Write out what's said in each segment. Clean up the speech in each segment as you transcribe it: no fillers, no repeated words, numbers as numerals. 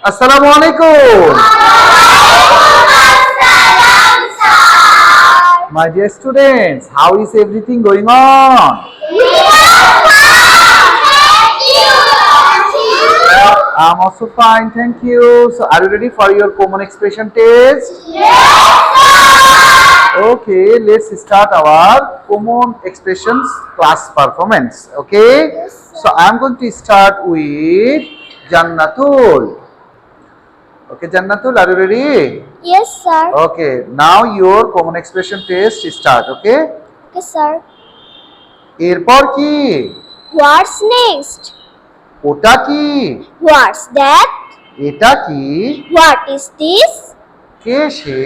Assalamu alaikum. My dear students, how is everything going on? I'm also fine, thank you. So, are you ready for your common expression test? Okay, let's start our common expressions class performance. Okay, so I'm going to start with Jannatul. Okay, Jannatul, are you ready? Yes, sir. Okay, now your common expression test start. Okay, Okay, sir. এরপর কি? What's next? ওটা কি? What's that? এটা কি? What is this? K say?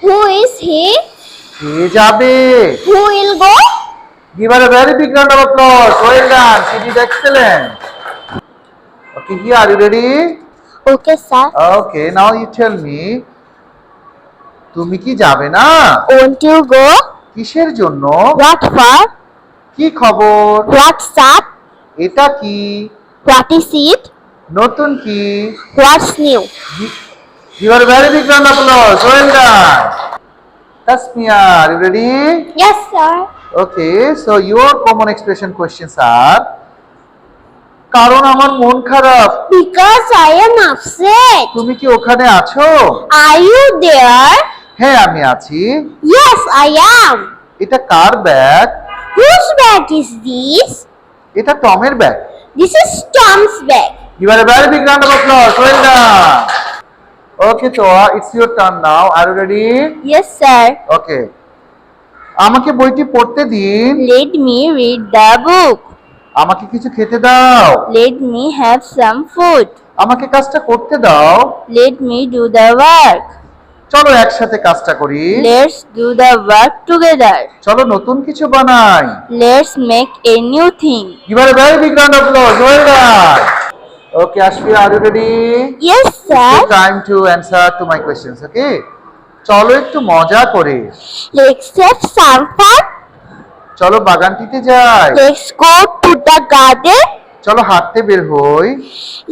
Who is he? কে যাবে? Who will go? Give her a very big round of applause. Well done. She did excellent. Okay, here are you ready? Okay, sir. Okay, now you tell me. তুমি কি যাবে না? Won't you go? কিসের জন্য? What for? কি খবর? What's up? এটা কি? What is it? নতুন কি? What's new? Give her a very big round of applause. Well done. Tasmia, are you ready? Yes, sir. Okay, so your common expression questions are কারণ আমার মন খারাপ। Because I am upset. তুমি কি ওখানে আছো? Are you there? হ্যাঁ আমি আছি। Yes, I am. এটা কার bag? Whose bag is this? এটা টমের bag. This is Tom's bag. You are a very big round of applause. Well done. Okay, Toa, it's your turn now. Are you ready? Yes, sir. Okay. আমাকে বইটি পড়তে দিন। Let me read the book. আমাকে কিছু খেতে দাও। Let me have some food. আমাকে কাজটা করতে দাও। Let me do the work. চলো একসাথে কাজটা করি। Let's do the work together. চলো নতুন কিছু বানাই। Let's make a new thing. You are a very big round of applause. Well done. Okay, Ashfiya, are you ready? Yes, It's sir. your time to answer to my questions, okay? চলো একটু মজা করে। Let's have some fun. চলো বাগানটিতে যাই। Let's go to the garden. চলো হাঁটতে বের হই।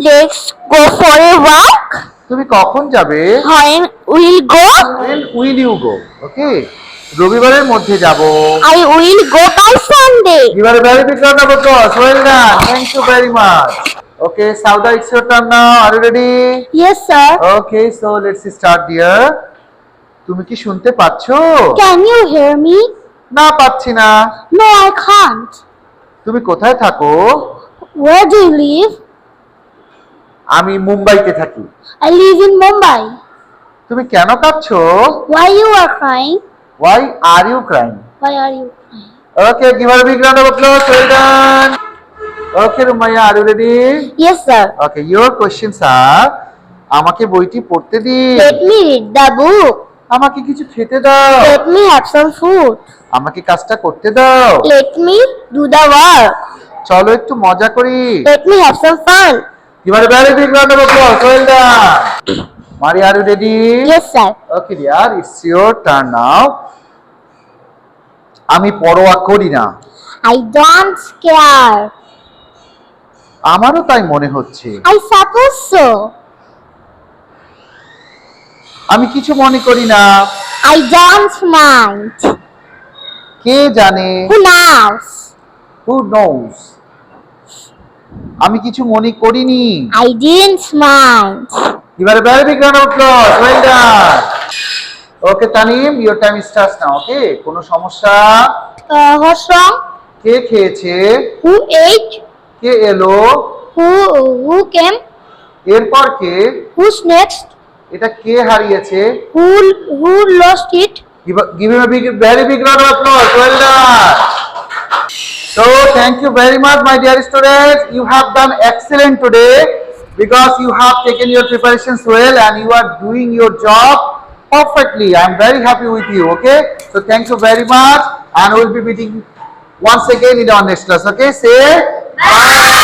Let's go for a walk. তুমি কখন যাবে? When will go? When will you go? Okay? রবিবারের মধ্যে যাব। I will go by Sunday. You are a very big round of applause. Well done. Thank you very much. Okay, Sauda, it's your turn now. Are you ready? Yes, sir. Okay, so let's start dear. তুমি কি শুনতে পাচ্ছো? Can you hear me? না পাচ্ছি না। No, I can't. তুমি কোথায় থাকো? Where do you live? আমি মুম্বাইতে থাকি। I live in Mumbai. তুমি কেন কাঁদছো? Why you are crying? Why are you crying? Why are you crying? Okay, give her a big round of applause. Well done. Okay, Rumaya, are you ready? Yes, sir. Okay, your questions are আমাকে বইটি পড়তে দিন। Let me read the book. আমাকে কিছু খেতে দাও। Let me have some food. আমাকে কাজটা করতে দাও। Let me do the work. চলো একটু মজা করি। Let me have some fun. Give her a very big round of applause. Well done. Mari, are you ready? Yes, sir. Okay, dear, it's your turn now. আমি পরোয়া করি না। I don't care. আমারও তাই মনে হচ্ছে। I suppose so. আমি কিছু মনে করি না। I don't mind. কে জানে? Who knows? Who knows? আমি কিছু মনে করিনি। I didn't mind. You are a very big round of applause. Well done. Okay, Tanim, your time starts now. Okay, কোনো সমস্যা? What's wrong? কে খেয়েছে? Who ate? কে এলো? Who came? এরপর কে? Who's next? এটা কে হারিয়েছে? Who lost it? Give him a very big round of applause. Well done. So, thank you very much, my dear students. You have done excellent today because you have taken your preparations well and you are doing your job perfectly. I am very happy with you. Okay. So, thank you very much, and we will be meeting once again in our next class. Okay. Say bye.